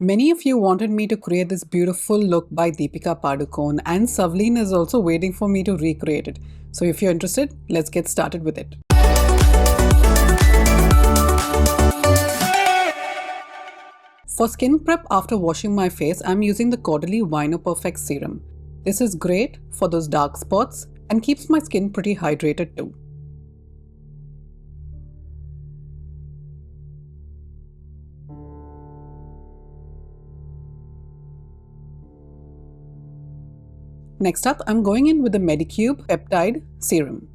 Many of you wanted me to create this beautiful look by Deepika Padukone, and Savleen is also waiting for me to recreate it. So if you're interested, let's get started with it. For skin prep after washing my face, I'm using the Quarterly Vino Perfect Serum. This is great for those dark spots and keeps my skin pretty hydrated too. Next up, I'm going in with the Medicube Peptide Serum.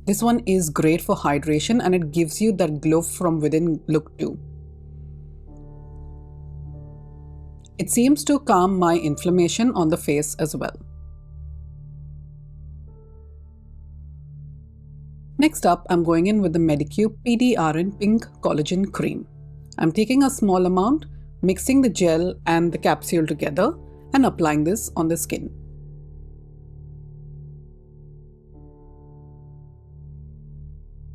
This one is great for hydration and it gives you that glow from within look too. It seems to calm my inflammation on the face as well. Next up, I'm going in with the Medicube PDRN Pink Collagen Cream. I'm taking a small amount, mixing the gel and the capsule together and applying this on the skin.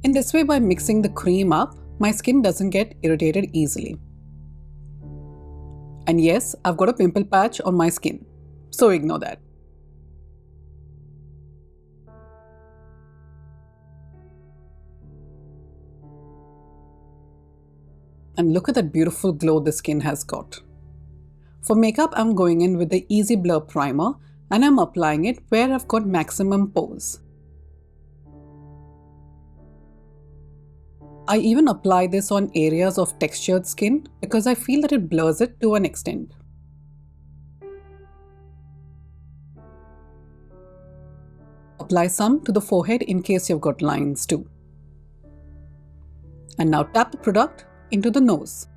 In this way, by mixing the cream up, my skin doesn't get irritated easily. And yes, I've got a pimple patch on my skin, so ignore that. And look at that beautiful glow the skin has got. For makeup, I'm going in with the Easy Blur Primer and I'm applying it where I've got maximum pores. I even apply this on areas of textured skin because I feel that it blurs it to an extent. Apply some to the forehead in case you've got lines too. And now tap the product into the nose.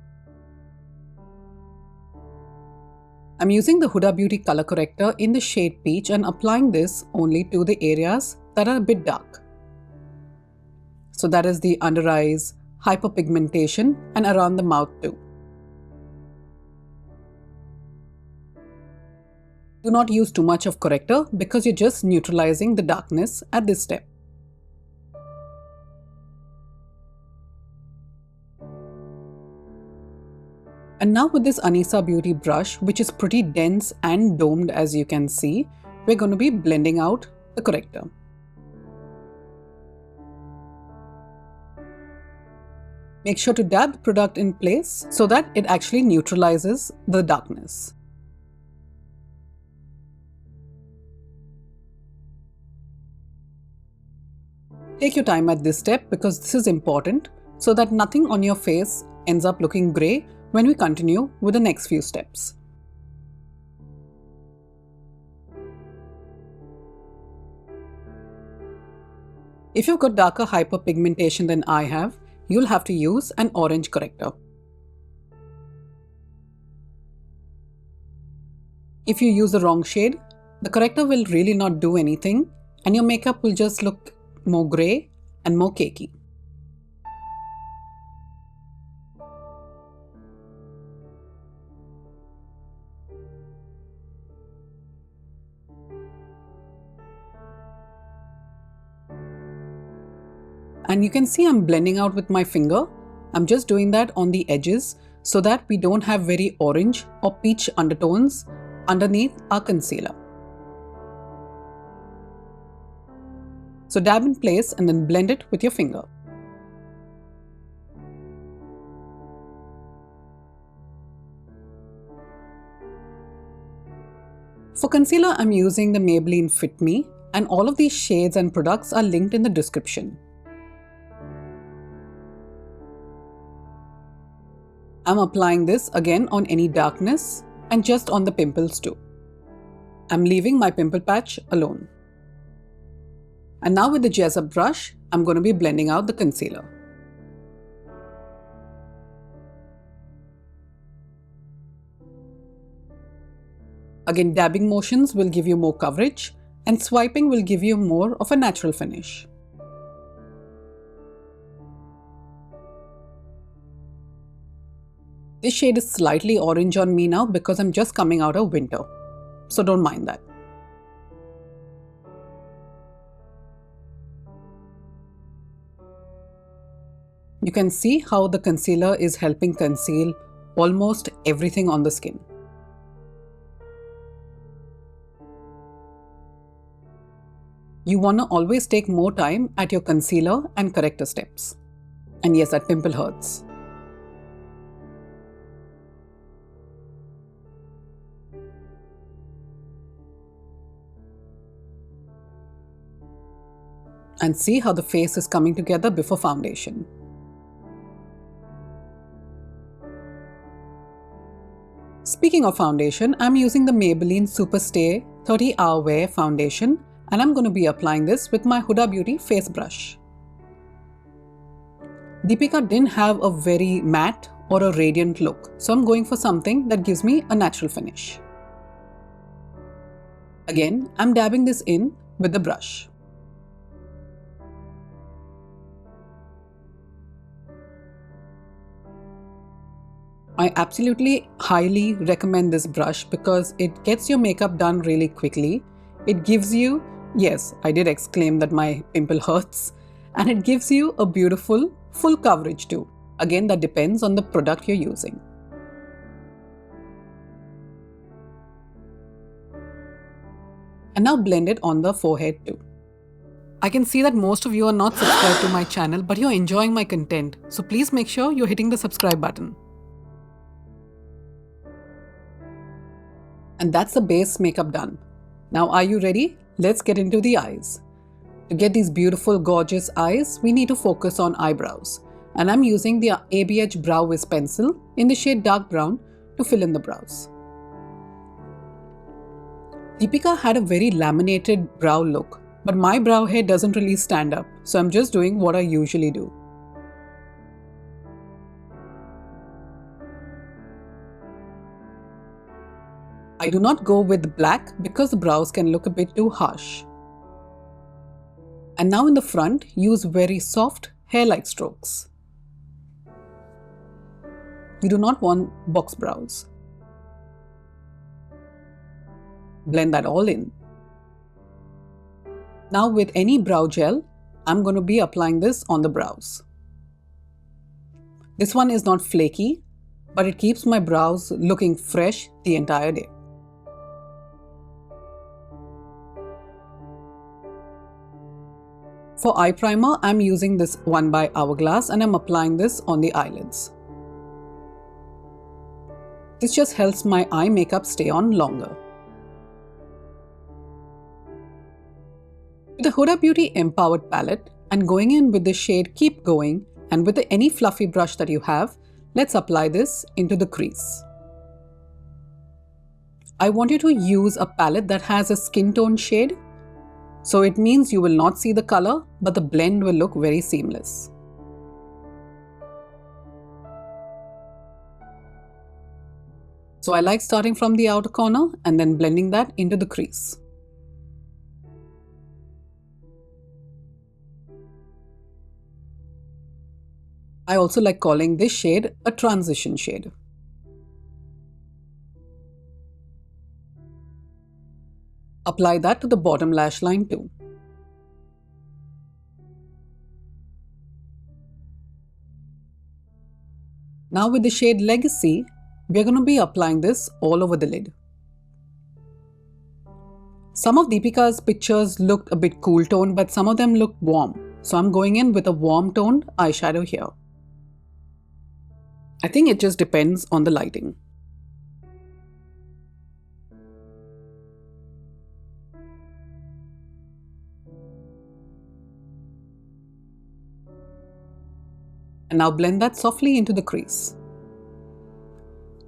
I'm using the Huda Beauty Color Corrector in the shade Peach and applying this only to the areas that are a bit dark. So that is the under eyes, hyperpigmentation and around the mouth too. Do not use too much of corrector because you're just neutralizing the darkness at this step. And now with this Anisa Beauty brush, which is pretty dense and domed as you can see, we're going to be blending out the corrector. Make sure to dab the product in place so that it actually neutralizes the darkness. Take your time at this step because this is important so that nothing on your face ends up looking grey when we continue with the next few steps. If you've got darker hyperpigmentation than I have, you'll have to use an orange corrector. If you use the wrong shade, the corrector will really not do anything and your makeup will just look more grey and more cakey. And you can see I'm blending out with my finger. I'm just doing that on the edges so that we don't have very orange or peach undertones underneath our concealer. So dab in place and then blend it with your finger. For concealer, I'm using the Maybelline Fit Me, and all of these shades and products are linked in the description. I'm applying this again on any darkness and just on the pimples too. I'm leaving my pimple patch alone. And now with the Jazz-Up brush, I'm going to be blending out the concealer. Again, dabbing motions will give you more coverage and swiping will give you more of a natural finish. This shade is slightly orange on me now because I'm just coming out of winter, so don't mind that. You can see how the concealer is helping conceal almost everything on the skin. You want to always take more time at your concealer and corrector steps. And yes, that pimple hurts. And see how the face is coming together before foundation. Speaking of foundation, I'm using the Maybelline Superstay 30 Hour Wear Foundation, and I'm going to be applying this with my Huda Beauty face brush. Deepika didn't have a very matte or a radiant look, so I'm going for something that gives me a natural finish. Again, I'm dabbing this in with the brush. I absolutely highly recommend this brush because it gets your makeup done really quickly. It gives you, yes, I did exclaim that my pimple hurts, and it gives you a beautiful full coverage too. Again, that depends on the product you're using. And now blend it on the forehead too. I can see that most of you are not subscribed to my channel, but you're enjoying my content. So please make sure you're hitting the subscribe button. And that's the base makeup done. Now are you ready? Let's get into the eyes. To get these beautiful, gorgeous eyes, we need to focus on eyebrows. And I'm using the ABH Brow Wiz pencil in the shade dark brown to fill in the brows. Deepika had a very laminated brow look, but my brow hair doesn't really stand up, so I'm just doing what I usually do. I do not go with black because the brows can look a bit too harsh. And now in the front, use very soft hair-like strokes. You do not want box brows. Blend that all in. Now with any brow gel, I'm going to be applying this on the brows. This one is not flaky, but it keeps my brows looking fresh the entire day. For eye primer, I'm using this one by Hourglass and I'm applying this on the eyelids. This just helps my eye makeup stay on longer. With the Huda Beauty Empowered palette and going in with the shade Keep Going and with any fluffy brush that you have, let's apply this into the crease. I want you to use a palette that has a skin tone shade. So it means you will not see the color, but the blend will look very seamless. So I like starting from the outer corner and then blending that into the crease. I also like calling this shade a transition shade. Apply that to the bottom lash line too. Now with the shade Legacy, we are going to be applying this all over the lid. Some of Deepika's pictures looked a bit cool toned, but some of them looked warm. So I'm going in with a warm toned eyeshadow here. I think it just depends on the lighting. And now blend that softly into the crease.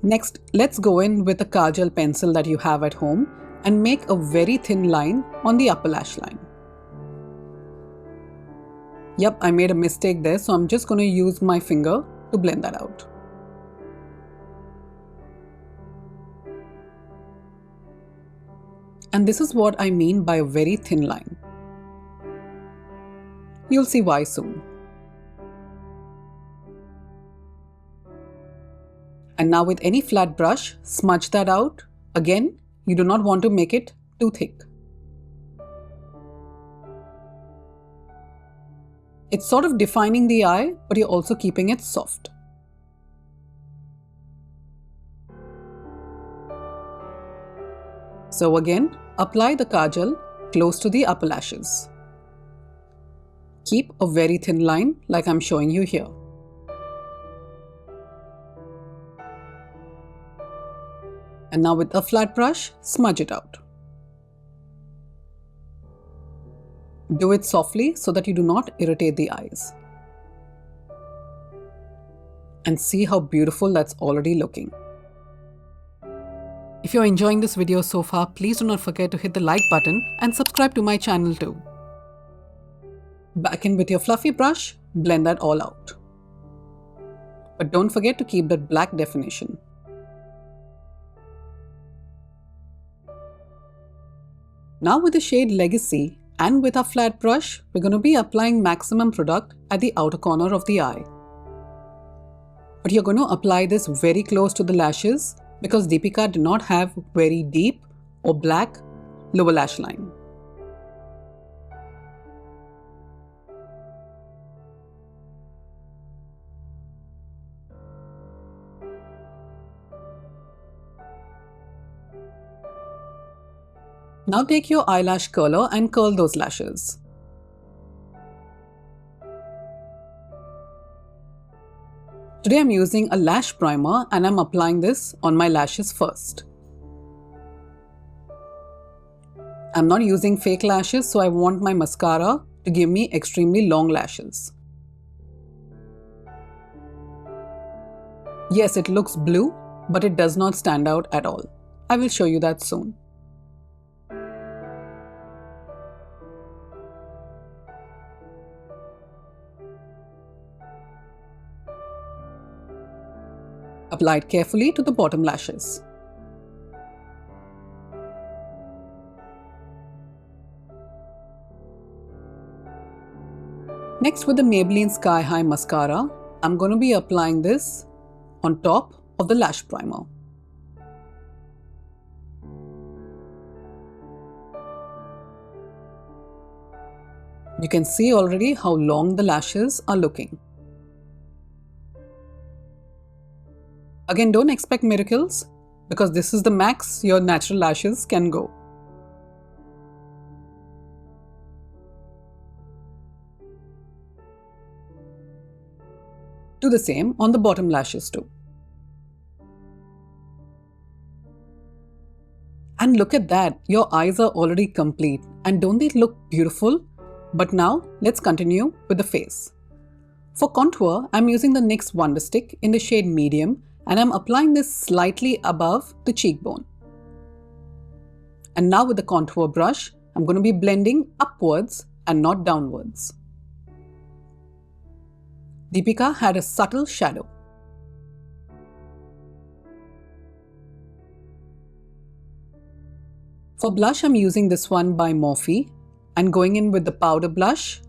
Next, let's go in with a Kajal pencil that you have at home and make a very thin line on the upper lash line. Yep, I made a mistake there, so I'm just going to use my finger to blend that out. And this is what I mean by a very thin line. You'll see why soon. And now with any flat brush, smudge that out. Again, you do not want to make it too thick. It's sort of defining the eye, but you're also keeping it soft. So again, apply the kajal close to the upper lashes. Keep a very thin line like I'm showing you here. And now with a flat brush, smudge it out. Do it softly so that you do not irritate the eyes. And see how beautiful that's already looking. If you're enjoying this video so far, please do not forget to hit the like button and subscribe to my channel too. Back in with your fluffy brush, blend that all out. But don't forget to keep that black definition. Now with the shade Legacy and with our flat brush, we're going to be applying maximum product at the outer corner of the eye. But you're going to apply this very close to the lashes because Deepika did not have very deep or black lower lash line. Now take your eyelash curler and curl those lashes. Today I'm using a lash primer and I'm applying this on my lashes first. I'm not using fake lashes, so I want my mascara to give me extremely long lashes. Yes, it looks blue, but it does not stand out at all. I will show you that soon. Apply it carefully to the bottom lashes. Next, with the Maybelline Sky High Mascara, I'm going to be applying this on top of the lash primer. You can see already how long the lashes are looking. Again, don't expect miracles because this is the max your natural lashes can go. Do the same on the bottom lashes too. And look at that, your eyes are already complete and don't they look beautiful? But now let's continue with the face. For contour, I'm using the NYX Wonder Stick in the shade Medium and I'm applying this slightly above the cheekbone. And now with the contour brush, I'm going to be blending upwards and not downwards. Deepika had a subtle shadow. For blush, I'm using this one by Morphe and going in with the powder blush.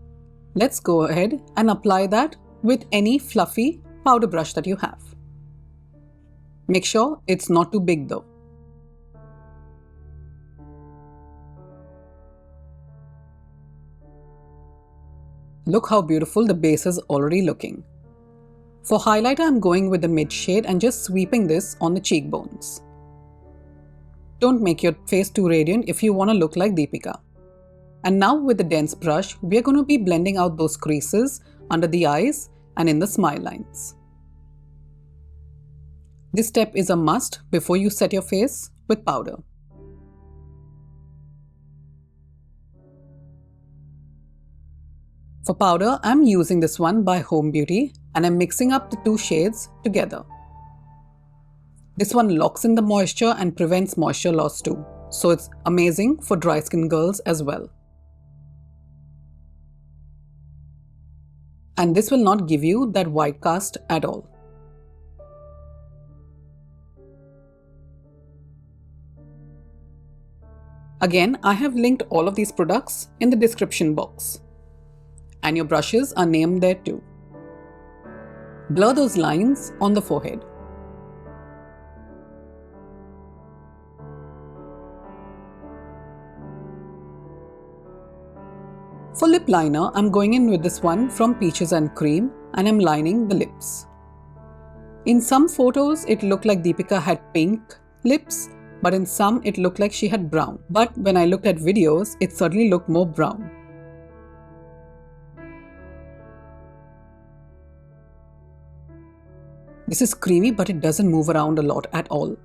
Let's go ahead and apply that with any fluffy powder brush that you have. Make sure it's not too big though. Look how beautiful the base is already looking. For highlighter, I'm going with the mid shade and just sweeping this on the cheekbones. Don't make your face too radiant if you want to look like Deepika. And now with the dense brush, we are going to be blending out those creases under the eyes and in the smile lines. This step is a must before you set your face with powder. For powder, I'm using this one by Home Beauty and I'm mixing up the two shades together. This one locks in the moisture and prevents moisture loss too, so it's amazing for dry skin girls as well. And this will not give you that white cast at all. Again, I have linked all of these products in the description box. And your brushes are named there too. Blur those lines on the forehead. For lip liner, I'm going in with this one from Peaches and Cream and I'm lining the lips. In some photos, it looked like Deepika had pink lips, but in some it looked like she had brown. But when I looked at videos, it certainly looked more brown. This is creamy, but it doesn't move around a lot at all.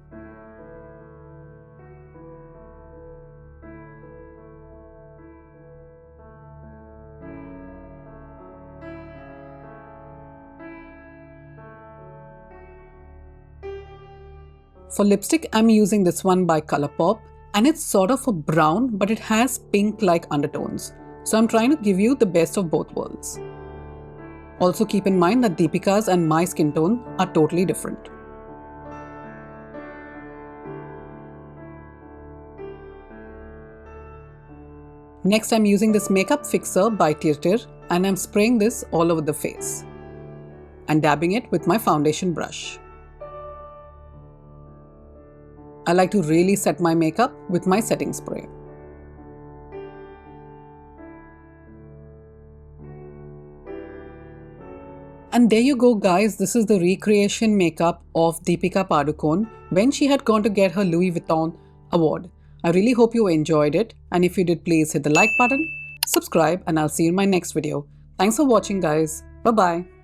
For lipstick, I'm using this one by Colourpop, and it's sort of a brown, but it has pink-like undertones. So I'm trying to give you the best of both worlds. Also keep in mind that Deepika's and my skin tone are totally different. Next, I'm using this makeup fixer by Tirtir, and I'm spraying this all over the face and dabbing it with my foundation brush. I like to really set my makeup with my setting spray. And there you go guys, this is the recreation makeup of Deepika Padukone when she had gone to get her Louis Vuitton award. I really hope you enjoyed it, and if you did, please hit the like button, subscribe, and I'll see you in my next video. Thanks for watching guys. Bye bye.